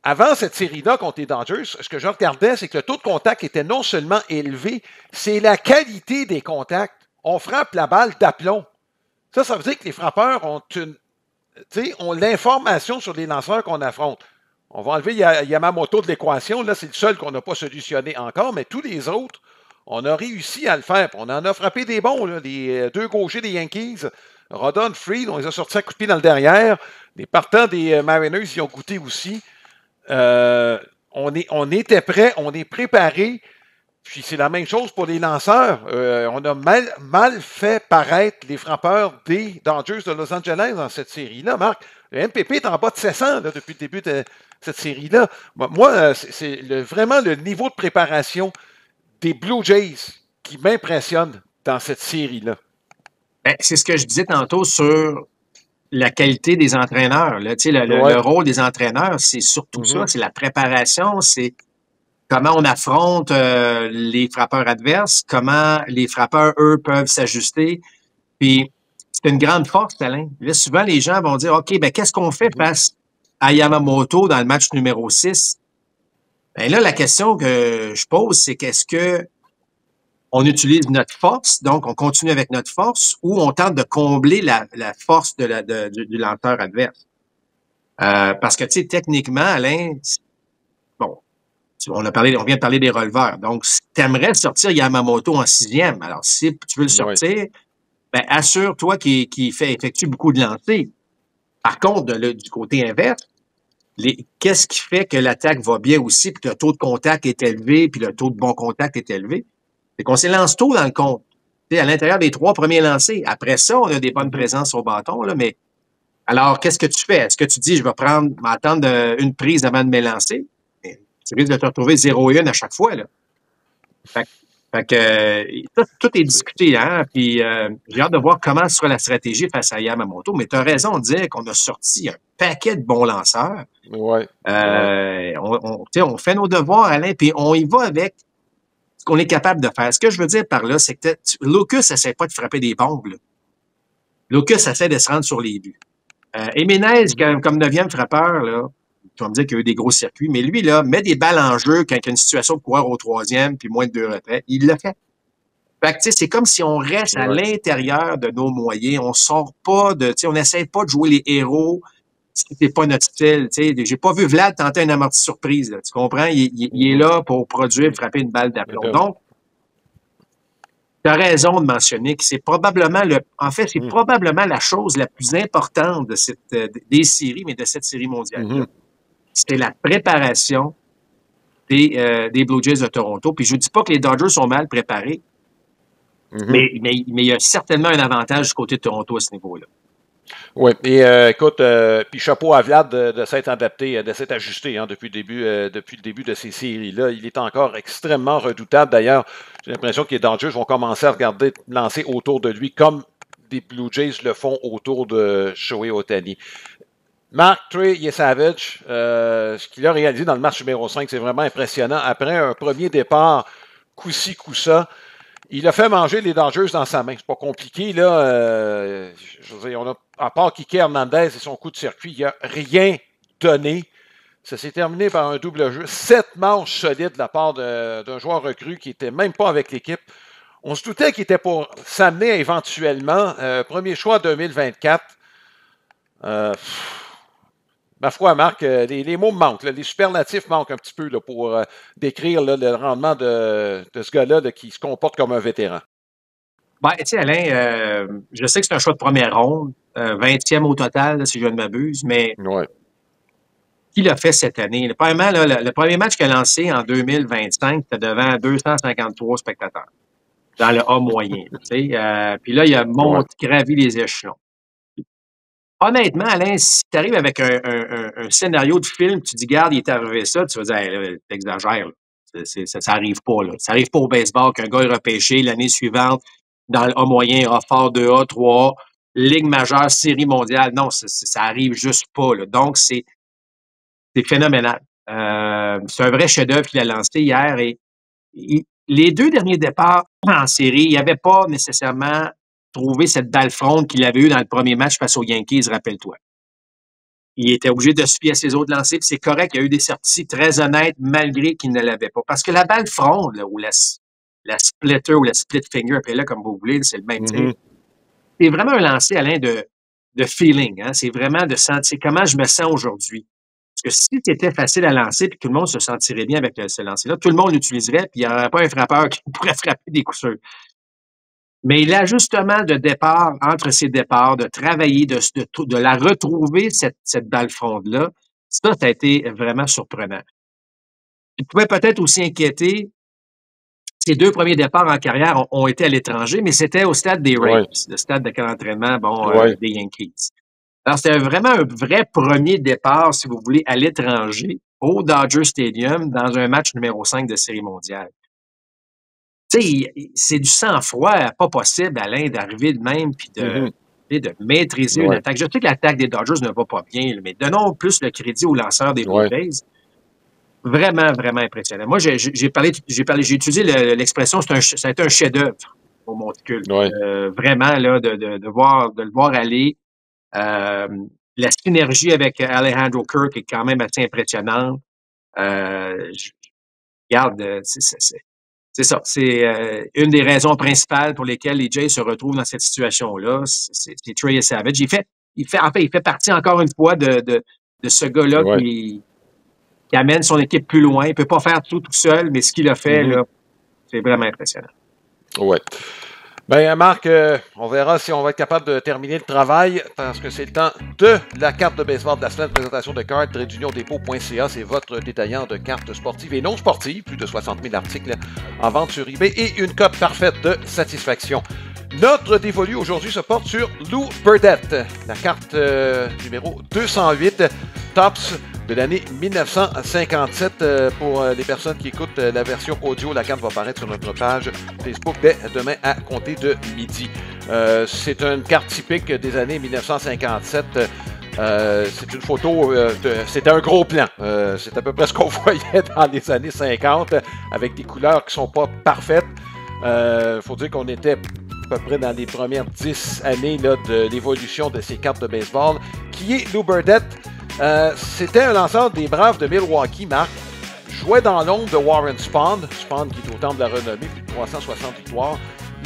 Speaker 1: Avant cette série-là contre les Dodgers, ce que je regardais, c'est que le taux de contact était non seulement élevé, c'est la qualité des contacts. On frappe la balle d'aplomb. Ça veut dire que les frappeurs ont l'information sur les lanceurs qu'on affronte. On va enlever Yamamoto de l'équation. Là, c'est le seul qu'on n'a pas solutionné encore, mais tous les autres, on a réussi à le faire. On en a frappé des bons, là, les 2 gauchers des Yankees. Rodon, Fried, on les a sortis à coups de pied dans le derrière. Les partants des Mariners y ont goûté aussi. On était prêts, on est préparés. Puis c'est la même chose pour les lanceurs. On a mal fait paraître les frappeurs des Dodgers de Los Angeles dans cette série-là. Marc, le MPP est en bas de 700 là, depuis le début de cette série-là. Moi, c'est vraiment le niveau de préparation des Blue Jays qui m'impressionne dans cette série-là.
Speaker 2: Ben, c'est ce que je disais tantôt sur la qualité des entraîneurs. Là. Le rôle des entraîneurs, c'est surtout ça, c'est la préparation, c'est comment on affronte les frappeurs adverses, comment les frappeurs, eux, peuvent s'ajuster. Puis, c'est une grande force, Alain. Là, souvent, les gens vont dire, OK, ben qu'est-ce qu'on fait face à Yamamoto dans le match numéro 6? Ben là, la question que je pose, c'est qu'est-ce que on utilise notre force, donc on continue avec notre force, ou on tente de combler la force du lanceur adverse? Parce que, tu sais, techniquement, Alain, bon, on vient de parler des releveurs. Donc, si tu aimerais sortir Yamamoto en 6e, alors si tu veux le sortir, ben, assure-toi qu'il effectue beaucoup de lancers. Par contre, du côté inverse, qu'est-ce qui fait que l'attaque va bien aussi, puis que le taux de contact est élevé, puis le taux de bon contact est élevé? C'est qu'on s'élance tôt dans le compte. Tu sais, à l'intérieur des 3 premiers lancers. Après ça, on a des bonnes présences au bâton, là, mais alors, qu'est-ce que tu fais? Est-ce que tu dis, je vais m'attendre une prise avant de m'élancer? Tu risques de te retrouver 0-1 à chaque fois, là. Fait que tout est discuté, hein? Puis j'ai hâte de voir comment sera la stratégie face à Yamamoto. Mais tu as raison de dire qu'on a sorti un paquet de bons lanceurs.
Speaker 1: Ouais.
Speaker 2: On fait nos devoirs, Alain, puis on y va avec ce qu'on est capable de faire. Ce que je veux dire par là, c'est que Locus n'essaie pas de frapper des bombes, là. Locus essaie de se rendre sur les buts. Jiménez, comme 9e frappeur, là, tu vas me dire qu'il y a eu des gros circuits, mais lui, là, met des balles en jeu quand il y a une situation de coureur au 3e, puis moins de 2 retraits. Il l'a fait. Fait que, tu sais, c'est comme si on reste à l'intérieur de nos moyens. On sort pas de, tu sais, on n'essaie pas de jouer les héros. C'est pas notre style, tu sais. J'ai pas vu Vlad tenter une amortie surprise, là. Tu comprends? Il est là pour produire, frapper une balle d'aplomb. Donc, tu as raison de mentionner que c'est probablement probablement la chose la plus importante de des séries, mais de cette série mondiale. C'est la préparation des Blue Jays de Toronto. Puis je ne dis pas que les Dodgers sont mal préparés, mais il y a certainement un avantage du côté de Toronto à ce niveau-là.
Speaker 1: Oui, et écoute, puis chapeau à Vlad de s'être adapté, de s'être ajusté depuis le début de ces séries-là. Il est encore extrêmement redoutable. D'ailleurs, j'ai l'impression que les Dodgers vont commencer à regarder lancer autour de lui comme des Blue Jays le font autour de Shohei Ohtani. Mark Trey Savage, ce qu'il a réalisé dans le match numéro 5, c'est vraiment impressionnant. Après un premier départ, coup-ci, coup-ça, il a fait manger les Dodgers dans sa main. C'est pas compliqué, là. Je veux dire, à part Kike Hernandez et son coup de circuit, il n'y a rien donné. Ça s'est terminé par un double jeu. 7 manches solides de la part d'un joueur recru qui n'était même pas avec l'équipe. On se doutait qu'il était pour s'amener éventuellement. Premier choix 2024. Ma foi, Marc, les mots me manquent. Là, les superlatifs manquent un petit peu là, pour décrire là, le rendement de ce gars-là là, qui se comporte comme un vétéran.
Speaker 2: Ben, tu sais, Alain, je sais que c'est un choix de première ronde, 20e au total, là, si je ne m'abuse, mais qui l'a fait cette année? Premièrement, là, le premier match qu'il a lancé en 2025, c'était devant 253 spectateurs dans le A moyen. Puis là, il a gravi les échelons. Honnêtement, Alain, si tu arrives avec un scénario de film, tu dis, garde, il est arrivé ça, tu vas dire, hey, t'exagères. Ça arrive pas. Là. Ça arrive pas au baseball qu'un gars est repêché l'année suivante dans le A moyen, A fort, 2A, 3A, Ligue majeure, série mondiale. Non, ça arrive juste pas. Là. Donc, c'est phénoménal. C'est un vrai chef-d'œuvre qu'il a lancé hier. Et les 2 derniers départs en série, il n'y avait pas nécessairement trouver cette balle fronde qu'il avait eue dans le premier match face aux Yankees, rappelle-toi. Il était obligé de se fier à ses autres lancers, puis c'est correct, il y a eu des sorties très honnêtes malgré qu'il ne l'avait pas. Parce que la balle fronde, là, ou la splitter ou la split finger, appelez-la comme vous voulez, c'est le même tir. C'est vraiment un lancer, Alain, de feeling. Hein? C'est vraiment de sentir comment je me sens aujourd'hui. Parce que si c'était facile à lancer puis que tout le monde se sentirait bien avec ce lancer-là, tout le monde l'utiliserait puis il n'y aurait pas un frappeur qui pourrait frapper des coups sûrs. Mais l'ajustement de départ, entre ces départs, de travailler, de la retrouver, cette balle fronde-là, ça a été vraiment surprenant. Il pouvait peut-être aussi inquiéter, ses 2 premiers départs en carrière ont été à l'étranger, mais c'était au stade des Rays, le stade de camp d'entraînement des Yankees. Alors, c'était vraiment un vrai premier départ, si vous voulez, à l'étranger, au Dodger Stadium, dans un match numéro 5 de Série mondiale. Tu sais, c'est du sang-froid, pas possible, Alain, d'arriver de même puis de maîtriser une attaque. Je sais que l'attaque des Dodgers ne va pas bien, mais donnons plus le crédit aux lanceurs des Blue Jays. Vraiment, vraiment impressionnant. Moi, j'ai utilisé l'expression, ça a été un chef-d'œuvre au Monticule. Vraiment, là, de le voir aller. La synergie avec Alejandro Kirk est quand même assez impressionnante. Regarde, c'est ça. C'est une des raisons principales pour lesquelles les Jays se retrouvent dans cette situation-là. C'est Trey Savage. Il fait partie encore une fois de ce gars-là qui amène son équipe plus loin. Il ne peut pas faire tout seul, mais ce qu'il a fait, là, c'est vraiment impressionnant.
Speaker 1: Oui. Bien, Marc, on verra si on va être capable de terminer le travail parce que c'est le temps de la carte de baseball de la semaine. Présentation de cartes, tradeuniondépôt.ca. C'est votre détaillant de cartes sportives et non sportives. Plus de 60 000 articles en vente sur eBay et une cote parfaite de satisfaction. Notre dévolu aujourd'hui se porte sur Lou Burdett, la carte numéro 208, Topps de l'année 1957. Pour les personnes qui écoutent la version audio, la carte va apparaître sur notre page Facebook dès demain à compter de midi. C'est une carte typique des années 1957. C'est une photo, c'était un gros plan. C'est à peu près ce qu'on voyait dans les années 50 avec des couleurs qui ne sont pas parfaites. Faut dire qu'on était à peu près dans les premières 10 années là, de l'évolution de ces cartes de baseball. Qui est Lou Burdett? C'était un lanceur des Braves de Milwaukee, Marc. Jouait dans l'ombre de Warren Spahn qui est au temple de la renommée, plus de 360 victoires.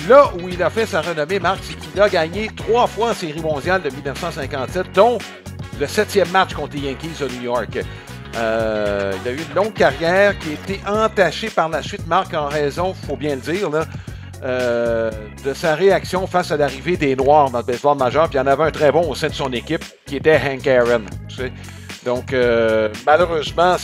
Speaker 1: Là où il a fait sa renommée, Marc, c'est qu'il a gagné 3 fois en Série mondiale de 1957, dont le 7e match contre les Yankees de New York. Il a eu une longue carrière qui a été entachée par la suite, Marc, en raison, il faut bien le dire, là, de sa réaction face à l'arrivée des Noirs dans le baseball majeur. Puis il y en avait un très bon au sein de son équipe qui était Hank Aaron. Tu sais. Donc, malheureusement,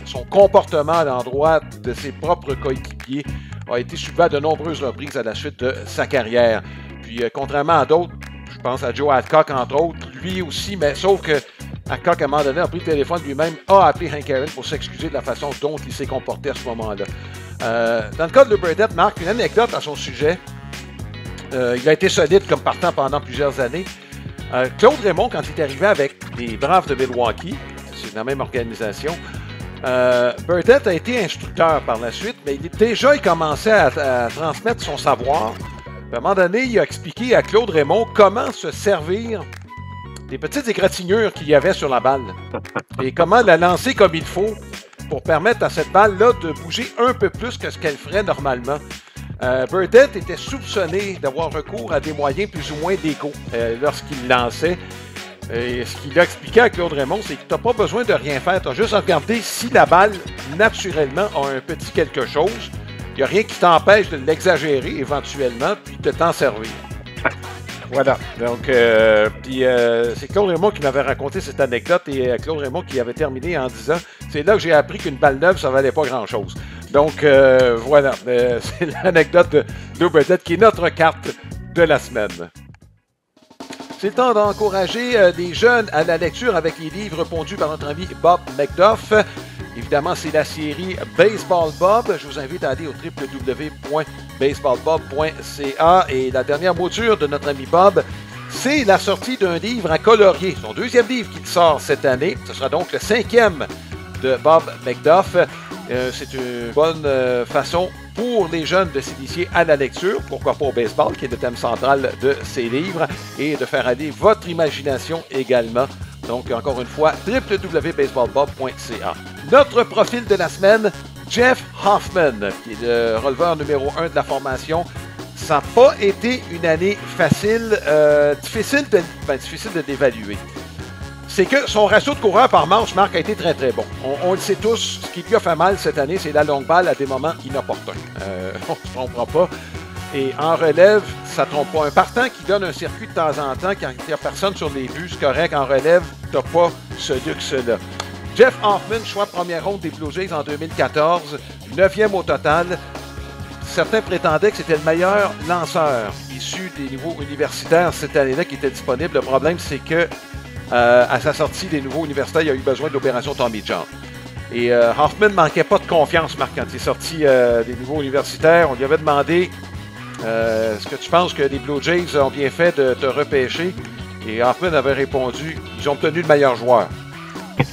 Speaker 1: son comportement à l'endroit de ses propres coéquipiers a été suivi à de nombreuses reprises à la suite de sa carrière. Puis, contrairement à d'autres, je pense à Joe Adcock, entre autres, lui aussi, mais sauf que Adcock, à un moment donné, a pris le téléphone lui-même, a appelé Hank Aaron pour s'excuser de la façon dont il s'est comporté à ce moment-là. Dans le cas de Lou Burdett, Marc, une anecdote à son sujet. Il a été solide comme partant pendant plusieurs années. Claude Raymond, quand il est arrivé avec les Braves de Milwaukee, c'est la même organisation, Burdett a été instructeur par la suite, mais il commençait à transmettre son savoir. Puis à un moment donné, il a expliqué à Claude Raymond comment se servir des petites égratignures qu'il y avait sur la balle et comment la lancer comme il faut pour permettre à cette balle-là de bouger un peu plus que ce qu'elle ferait normalement. Burdett était soupçonné d'avoir recours à des moyens plus ou moins légaux lorsqu'il lançait. Et ce qu'il a expliqué à Claude Raymond, c'est que tu n'as pas besoin de rien faire. Tu as juste à regarder si la balle, naturellement, a un petit quelque chose. Il n'y a rien qui t'empêche de l'exagérer éventuellement, puis de t'en servir. Voilà. Donc, c'est Claude Raymond qui m'avait raconté cette anecdote et Claude Raymond qui avait terminé en disant « C'est là que j'ai appris qu'une balle neuve, ça ne valait pas grand-chose. » Donc, voilà. C'est l'anecdote de Lou Burdett qui est notre carte de la semaine. C'est le temps d'encourager les jeunes à la lecture avec les livres pondus par notre ami Bob McDuff. Évidemment, c'est la série Baseball Bob. Je vous invite à aller au www.baseballbob.ca. Et la dernière mouture de notre ami Bob, c'est la sortie d'un livre à colorier. Son 2e livre qui sort cette année. Ce sera donc le 5e de Bob McDuff. C'est une bonne façon pour les jeunes de s'initier à la lecture, pourquoi pas au baseball, qui est le thème central de ces livres, et de faire aller votre imagination également. Donc, encore une fois, www.baseballbob.ca. Notre profil de la semaine, Jeff Hoffman, qui est le releveur numéro 1 de la formation. Ça n'a pas été une année facile, difficile de l'évaluer. C'est que son ratio de coureurs par manche, Marc, a été très, très bon. On le sait tous, ce qui lui a fait mal cette année, c'est la longue balle à des moments inopportuns. On ne se trompera pas. Et en relève, ça ne trompe pas. Un partant qui donne un circuit de temps en temps, quand il n'y a personne sur les buts, c'est correct. En relève, tu n'as pas ce luxe-là. Jeff Hoffman, choix première ronde des Blue Jays en 2014, 9e au total. certains prétendaient que c'était le meilleur lanceur issu des niveaux universitaires cette année-là qui était disponible. Le problème, c'est que à sa sortie des niveaux universitaires, il a eu besoin de l'opération Tommy John. Et Hoffman ne manquait pas de confiance, Marc, quand il est sorti des niveaux universitaires. On lui avait demandé est-ce que tu penses que les Blue Jays ont bien fait de te repêcher? Et Hoffman avait répondu ils ont obtenu le meilleur joueur.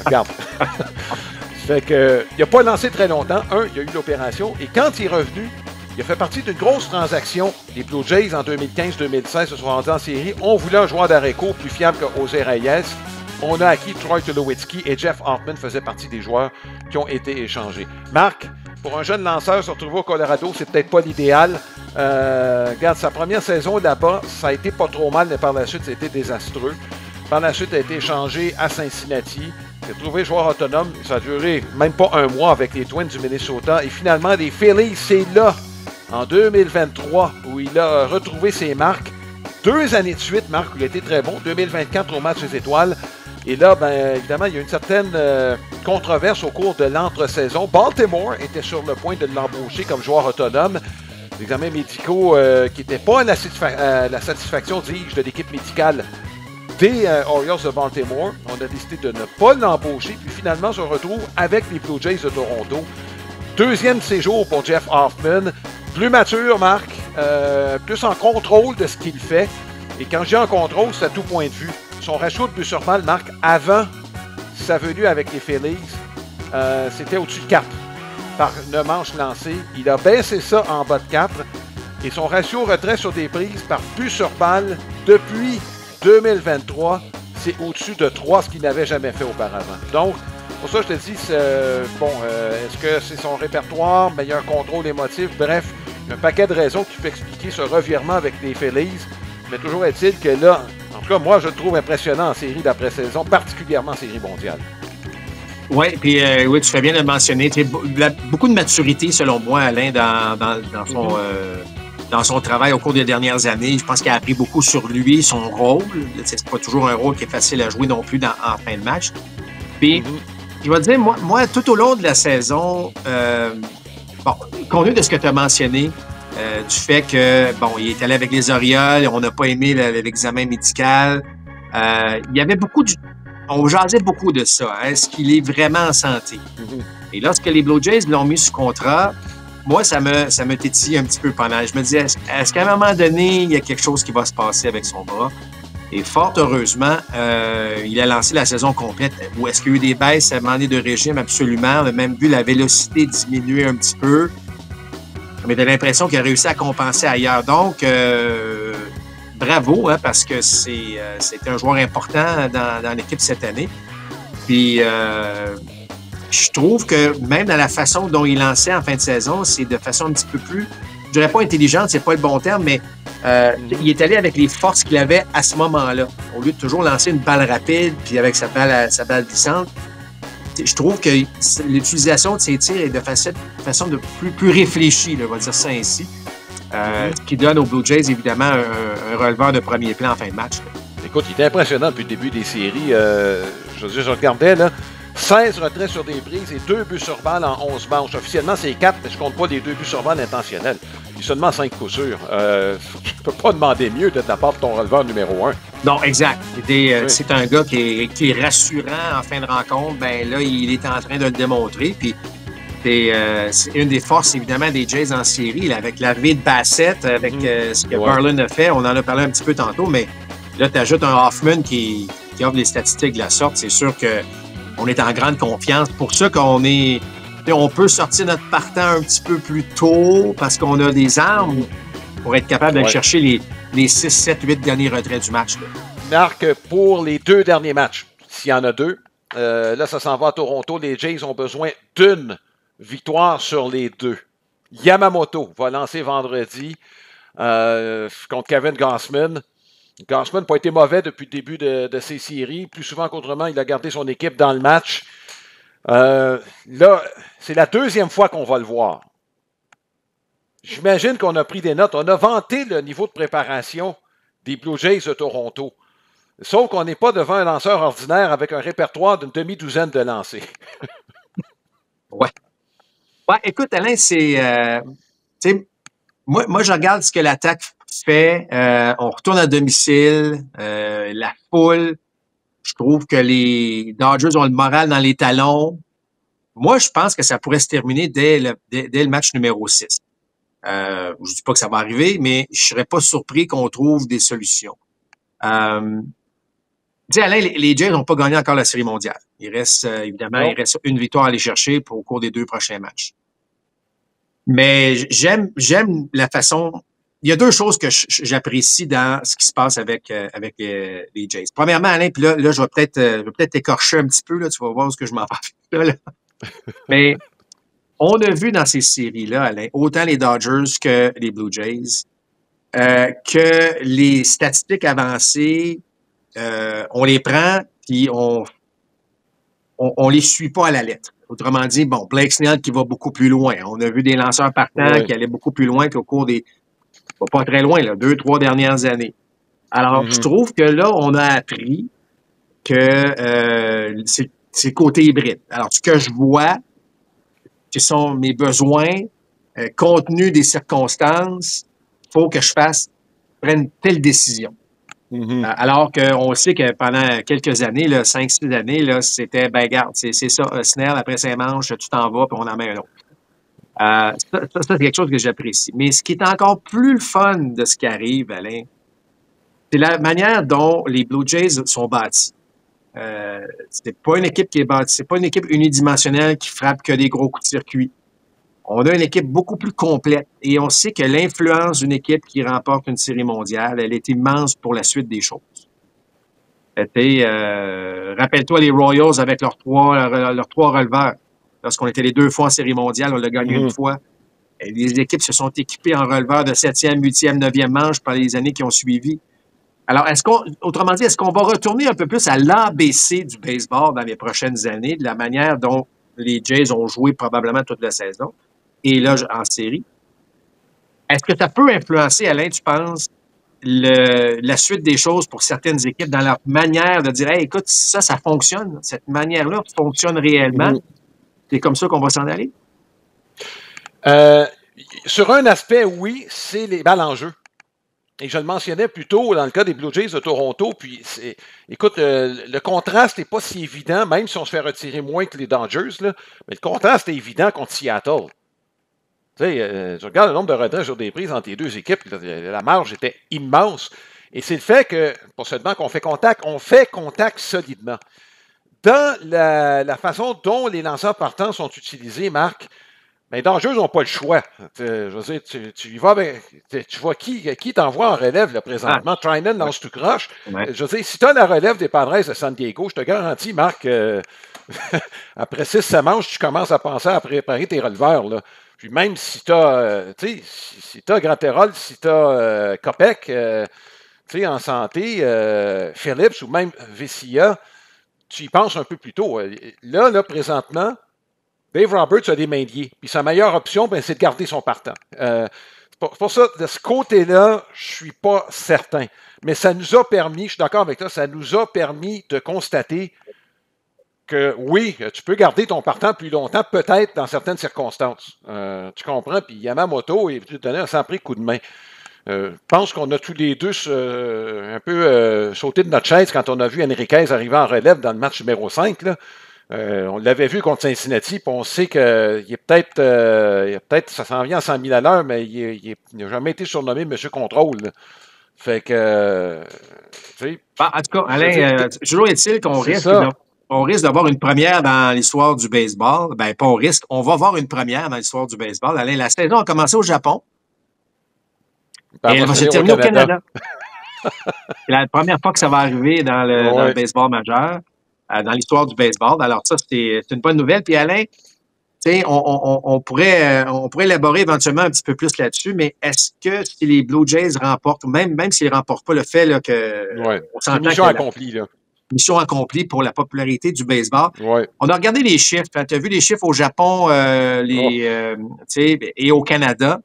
Speaker 1: Regarde. Fait que, il n'a pas lancé très longtemps. Il y a eu l'opération. Et quand il est revenu, il a fait partie d'une grosse transaction. Les Blue Jays, en 2015-2016, se sont rendus en série. On voulait un joueur d'Areco plus fiable que José Reyes. On a acquis Troy Tulowitzki et Jeff Hoffman faisait partie des joueurs qui ont été échangés. Marc, pour un jeune lanceur se retrouver au Colorado, c'est peut-être pas l'idéal. Regarde, sa première saison là-bas, ça a été pas trop mal, mais par la suite, ça a été désastreux. Par la suite, il a été échangé à Cincinnati. Il a trouvé joueur autonome. Ça a duré même pas un mois avec les Twins du Minnesota. Et finalement, les Phillies, c'est là, en 2023, où il a retrouvé ses marques. 2 années de suite, Marc, où il a été très bon. 2024 au match des étoiles. Et là, bien évidemment, il y a une certaine controverse au cours de l'entre-saison. Baltimore était sur le point de l'embaucher comme joueur autonome. Des examens médicaux qui n'étaient pas à la satisfaction, dis-je, de l'équipe médicale des Orioles de Baltimore. On a décidé de ne pas l'embaucher. Puis finalement, on se retrouve avec les Blue Jays de Toronto. 2e séjour pour Jeff Hoffman. Plus mature, Marc. Plus en contrôle de ce qu'il fait. Et quand je dis en contrôle, c'est à tout point de vue. Son ratio de but sur balle, Marc, avant sa venue avec les Phillies, c'était au-dessus de 4 par 9 manches lancées. Il a baissé ça en bas de 4. Et son ratio retrait sur des prises par but sur balle depuis 2023, c'est au-dessus de 3, ce qu'il n'avait jamais fait auparavant. Donc, pour ça, je te dis, est-ce que c'est son répertoire, meilleur contrôle émotif, bref, un paquet de raisons qui peut expliquer ce revirement avec les Phillies. Mais toujours est-il que là, en tout cas, moi, je le trouve impressionnant en série d'après-saison, particulièrement en série mondiale.
Speaker 2: Oui, puis oui, tu fais bien de le mentionner. Beaucoup de maturité, selon moi, Alain, dans son travail au cours des dernières années. Je pense qu'il a appris beaucoup sur lui, son rôle. C'est pas toujours un rôle qui est facile à jouer non plus en fin de match. Puis, je vais te dire, moi, tout au long de la saison, compte tenu de ce que tu as mentionné, du fait que, il est allé avec les Orioles, on n'a pas aimé l'examen médical. Il y avait on jasait beaucoup de ça. Est-ce qu'il est vraiment en santé? Et lorsque les Blue Jays l'ont mis sous contrat, moi, ça me tétille un petit peu pendant. Je me disais, est-ce qu'à un moment donné, il y a quelque chose qui va se passer avec son bras? Et fort heureusement, il a lancé la saison complète. Ou est-ce qu'il y a eu des baisses à un moment donné de régime? Absolument. On a même vu la vélocité diminuer un petit peu. Mais j'ai l'impression qu'il a réussi à compenser ailleurs. Donc, bravo, parce que c'est un joueur important dans l'équipe cette année. Puis, je trouve que même dans la façon dont il lançait en fin de saison, c'est de façon un petit peu plus, je dirais pas intelligente, c'est pas le bon terme, mais il est allé avec les forces qu'il avait à ce moment-là. Au lieu de toujours lancer une balle rapide, puis avec sa balle glissante, je trouve que l'utilisation de ses tirs est de façon de plus réfléchie, là, on va dire ça ainsi. Ce qui donne aux Blue Jays, évidemment, un releveur de premier plan en fin de match. Là.
Speaker 1: Écoute, il était impressionnant depuis le début des séries. Je regardais, là, 16 retraits sur des prises et 2 buts sur balle en 11 manches. Officiellement, c'est 4, mais je compte pas les 2 buts sur balle intentionnels. Il y a seulement 5 coups sûrs. Je peux pas demander mieux de ta part de ton releveur numéro 1.
Speaker 2: Non, exact. C'est un gars qui est rassurant en fin de rencontre. Ben là, il est en train de le démontrer. Puis c'est une des forces, évidemment, des Jays en série, là, avec l'arrivée de Bassett, avec ce que Garland a fait. On en a parlé un petit peu tantôt, mais là, tu ajoutes un Hoffman qui offre des statistiques de la sorte. C'est sûr qu'on est en grande confiance. Pour ça on peut sortir notre partant un petit peu plus tôt parce qu'on a des armes pour être capable d'aller chercher les 6, 7, 8 derniers retraits du match. Là.
Speaker 1: Marc, pour les 2 derniers matchs, s'il y en a 2, là, ça s'en va à Toronto. Les Jays ont besoin d'une victoire sur les 2. Yamamoto va lancer vendredi contre Kevin Gausman. Gausman n'a pas été mauvais depuis le début de ces séries. Plus souvent qu'autrement, il a gardé son équipe dans le match. Là, c'est la 2e fois qu'on va le voir. J'imagine qu'on a pris des notes. On a vanté le niveau de préparation des Blue Jays de Toronto. Sauf qu'on n'est pas devant un lanceur ordinaire avec un répertoire d'une demi-douzaine de lancers.
Speaker 2: Ouais. Écoute, Alain, Moi, je regarde ce que l'attaque fait. On retourne à domicile. La foule, je trouve que les Dodgers ont le moral dans les talons. Moi, je pense que ça pourrait se terminer dès le match numéro 6. Je dis pas que ça va arriver, mais je serais pas surpris qu'on trouve des solutions. Tu sais, Alain, les Jays n'ont pas gagné encore la Série mondiale. Il reste, évidemment, il reste une victoire à aller chercher au cours des 2 prochains matchs. Mais j'aime la façon. Il y a 2 choses que j'apprécie dans ce qui se passe avec les Jays. Premièrement, Alain, puis là, je vais peut-être écorcher un petit peu, là, tu vas voir ce que je m'en parle là. Mais on a vu dans ces séries-là, Alain, autant les Dodgers que les Blue Jays, que les statistiques avancées, on les prend puis on les suit pas à la lettre. Autrement dit, bon, Blake Snell qui va beaucoup plus loin. On a vu des lanceurs partants qui allaient beaucoup plus loin qu'au cours des, pas très loin, là, 2-3 dernières années. Alors, je trouve que là, on a appris que c'est côté hybride. Alors, ce que je vois, ce sont mes besoins, compte tenu des circonstances, il faut que je prenne telle décision. Alors qu'on sait que pendant quelques années, 5-6 années, là, c'était, ben garde, c'est ça, Snell, après 5 manches, tu t'en vas, puis on en met un autre. Ça, c'est quelque chose que j'apprécie. Mais ce qui est encore plus le fun de ce qui arrive, Alain, c'est la manière dont les Blue Jays sont bâtis. C'est pas une équipe qui est bâtie, c'est pas une équipe unidimensionnelle qui frappe que des gros coups de circuit. On a une équipe beaucoup plus complète et on sait que l'influence d'une équipe qui remporte une série mondiale, elle est immense pour la suite des choses. Rappelle-toi les Royals avec leurs trois releveurs. Lorsqu'on était les 2 fois en série mondiale, on l'a gagné une fois. Et les équipes se sont équipées en releveurs de 7e, 8e, 9e manche par les années qui ont suivi. Alors, autrement dit, est-ce qu'on va retourner un peu plus à l'ABC du baseball dans les prochaines années, de la manière dont les Jays ont joué probablement toute la saison, et là, en série? Est-ce que ça peut influencer, Alain, tu penses, la suite des choses pour certaines équipes dans leur manière de dire, hey, écoute, ça fonctionne, cette manière-là fonctionne réellement, c'est comme ça qu'on va s'en aller?
Speaker 1: Sur un aspect, oui, c'est les balles en jeu. Et je le mentionnais plus tôt dans le cas des Blue Jays de Toronto. Puis, écoute, le contraste n'est pas si évident, même si on se fait retirer moins que les Dodgers, là, mais le contraste est évident contre Seattle. Tu sais, je regarde le nombre de retraits sur des prises entre les 2 équipes, là, la marge était immense. Et c'est le fait que, pas seulement qu'on fait contact, on fait contact solidement. Dans la façon dont les lanceurs partants sont utilisés, Marc, mais les Dodgers n'ont pas le choix. Je veux dire, tu y vas, tu vois qui t'envoie en relève là, présentement. Trinan lance tout croche. Ouais. Je veux dire, si tu as la relève des Padres de San Diego, je te garantis, Marc, après 6-7 manches, tu commences à penser à préparer tes releveurs. Là. Puis même si tu as, si tu as Gratterol, si tu as Kopech, en santé, Phillips ou même Vesia, tu y penses un peu plus tôt. Là, présentement, Dave Roberts a des mains liées. Puis sa meilleure option, c'est de garder son partant. Pour ça, de ce côté-là, je ne suis pas certain. Mais ça nous a permis, je suis d'accord avec toi, ça nous a permis de constater que oui, tu peux garder ton partant plus longtemps, peut-être dans certaines circonstances. Tu comprends? Puis Yamamoto est venu donner un sans-prix coup de main. Je pense qu'on a tous les deux un peu sauté de notre chaise quand on a vu Enriquez arriver en relève dans le match numéro 5, là. On l'avait vu contre Cincinnati, puis on sait qu'il est peut-être, ça s'en vient à 100 000 à l'heure, mais il n'a jamais été surnommé Monsieur Contrôle. Là. Fait que, tu sais.
Speaker 2: En tout cas, Alain, toujours est-il qu'on risque d'avoir une première dans l'histoire du baseball. Ben, pas on risque, on va avoir une première dans l'histoire du baseball. Alain, la saison a commencé au Japon. Et elle va se terminer au Canada. C'est la première fois que ça va arriver dans le baseball majeur. Dans l'histoire du baseball. Alors ça, c'est une bonne nouvelle. Puis Alain, on pourrait élaborer éventuellement un petit peu plus là-dessus, mais est-ce que si les Blue Jays remportent, même s'ils ne remportent pas le fait là, que...
Speaker 1: on s'entend mission accomplie. Là.
Speaker 2: Mission accomplie pour la popularité du baseball.
Speaker 1: Ouais.
Speaker 2: On a regardé les chiffres. Hein, tu as vu les chiffres au Japon et au Canada.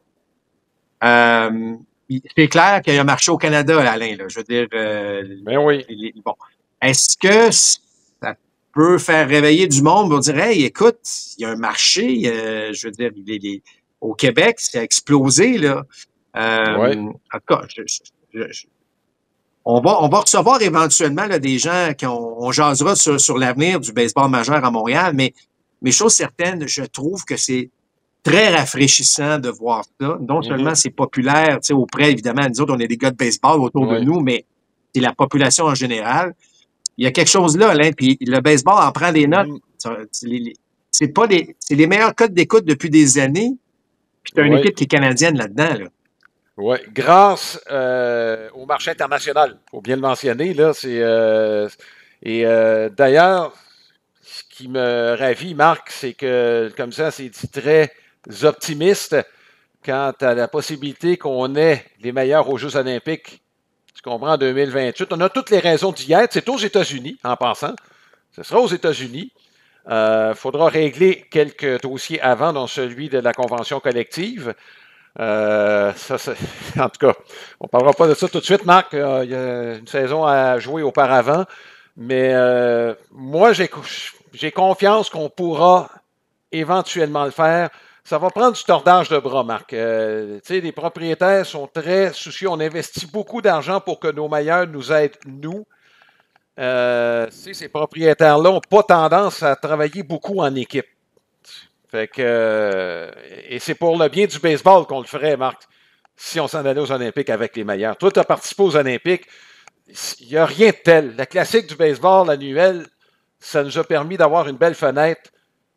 Speaker 2: C'est clair qu'il y a un marché au Canada, Alain. Là, je veux dire...
Speaker 1: Ben oui.
Speaker 2: Bon. Est-ce que... peut faire réveiller du monde pour dire, hey, écoute, il y a un marché, je veux dire, au Québec, ça a explosé, là.
Speaker 1: Ouais.
Speaker 2: En tout cas, on va recevoir éventuellement là, des gens on jasera sur l'avenir du baseball majeur à Montréal, mais chose certaine, je trouve que c'est très rafraîchissant de voir ça. Non seulement c'est populaire, tu sais, auprès, évidemment, nous autres, on est des gars de baseball autour de nous, mais c'est la population en général. Il y a quelque chose là, Alain, puis le baseball en prend des notes. C'est les meilleurs codes d'écoute depuis des années. Puis tu as une équipe qui est canadienne là-dedans, là.
Speaker 1: Oui, grâce au marché international, il faut bien le mentionner. Là, d'ailleurs, ce qui me ravit, Marc, c'est que, comme ça, c'est dit très optimiste quant à la possibilité qu'on ait les meilleurs aux Jeux olympiques. Tu comprends, en 2028. On a toutes les raisons d'y être. C'est aux États-Unis, en passant. Ce sera aux États-Unis. Il faudra régler quelques dossiers avant, dont celui de la convention collective. En tout cas, on ne parlera pas de ça tout de suite, Marc. Il y a une saison à jouer auparavant. Mais moi, j'ai confiance qu'on pourra éventuellement le faire. Ça va prendre du tordage de bras, Marc. Les propriétaires sont très soucieux. On investit beaucoup d'argent pour que nos meilleurs nous aident, nous. Ces propriétaires-là n'ont pas tendance à travailler beaucoup en équipe. Fait que, et c'est pour le bien du baseball qu'on le ferait, Marc, si on s'en allait aux Olympiques avec les meilleurs. Toi, tu as participé aux Olympiques. Il n'y a rien de tel. La classique du baseball annuel, ça nous a permis d'avoir une belle fenêtre,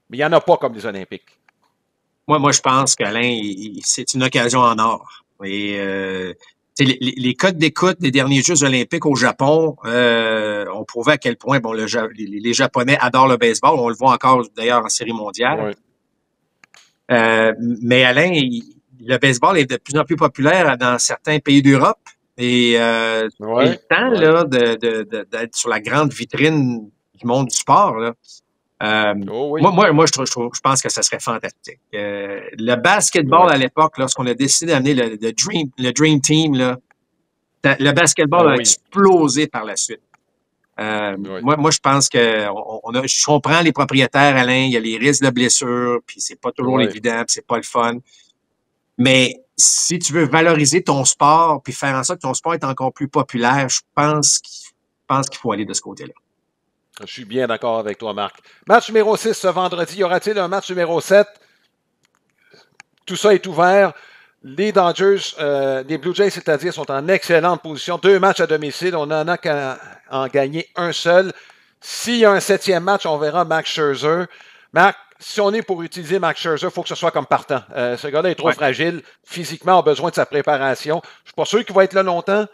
Speaker 1: mais il n'y en a pas comme les Olympiques.
Speaker 2: Moi, je pense qu'Alain, c'est une occasion en or. Et les codes d'écoute des derniers Jeux olympiques au Japon ont prouvé à quel point les Japonais adorent le baseball. On le voit encore d'ailleurs en série mondiale. Ouais. Mais Alain, le baseball est de plus en plus populaire dans certains pays d'Europe. Et le temps là, d'être sur la grande vitrine du monde du sport, là. Moi, je pense que ça serait fantastique. Le basketball à l'époque, lorsqu'on a décidé d'amener le Dream Team, là, le basketball a explosé par la suite. Moi, je pense que je comprends les propriétaires, Alain, il y a les risques de blessure, puis c'est pas toujours évident, puis c'est pas le fun. Mais si tu veux valoriser ton sport, puis faire en sorte que ton sport est encore plus populaire, je pense qu'il faut aller de ce côté-là.
Speaker 1: Je suis bien d'accord avec toi, Marc. Match numéro 6 ce vendredi. Y aura-t-il un match numéro 7? Tout ça est ouvert. Les Dodgers, les Blue Jays, c'est-à-dire, sont en excellente position. 2 matchs à domicile. On n'en a qu'à en gagner un seul. S'il y a un 7e match, on verra Max Scherzer. Marc, si on est pour utiliser Max Scherzer, il faut que ce soit comme partant. Ce gars-là est trop fragile. Physiquement, a besoin de sa préparation. Je ne suis pas sûr qu'il va être là longtemps.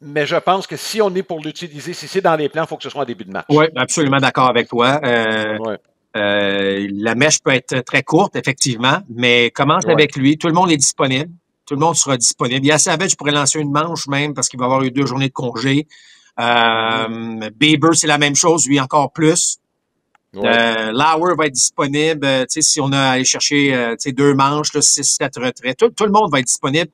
Speaker 1: Mais je pense que si on est pour l'utiliser, si c'est dans les plans, il faut que ce soit en début de match.
Speaker 2: Oui, absolument d'accord avec toi. La mèche peut être très courte, effectivement, mais commence avec lui. Tout le monde est disponible. Tout le monde sera disponible. Yassavage, je pourrais lancer une manche même parce qu'il va avoir eu 2 journées de congé. Bieber, c'est la même chose, lui encore plus. Lauer va être disponible. Si on a à aller chercher 2 manches, 6-7 retraits, tout le monde va être disponible.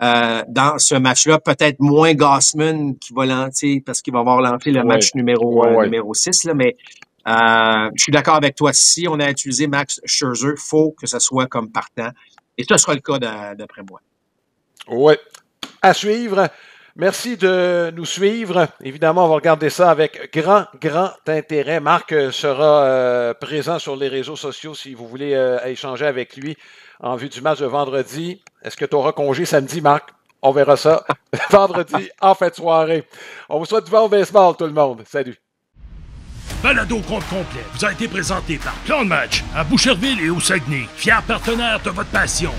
Speaker 2: Dans ce match-là, peut-être moins Gausman qui va lancer parce qu'il va avoir lancé le match numéro 6, là, mais je suis d'accord avec toi. Si on a utilisé Max Scherzer, il faut que ce soit comme partant. Et ça sera le cas d'après moi.
Speaker 1: Oui. À suivre. Merci de nous suivre. Évidemment, on va regarder ça avec grand intérêt. Marc sera présent sur les réseaux sociaux si vous voulez échanger avec lui en vue du match de vendredi. Est-ce que tu auras congé samedi, Marc? On verra ça vendredi en fin de soirée. On vous souhaite du bon baseball, tout le monde. Salut.
Speaker 4: Balado compte complet vous a été présenté par Plan de Match à Boucherville et au Saguenay, fiers partenaires de votre passion.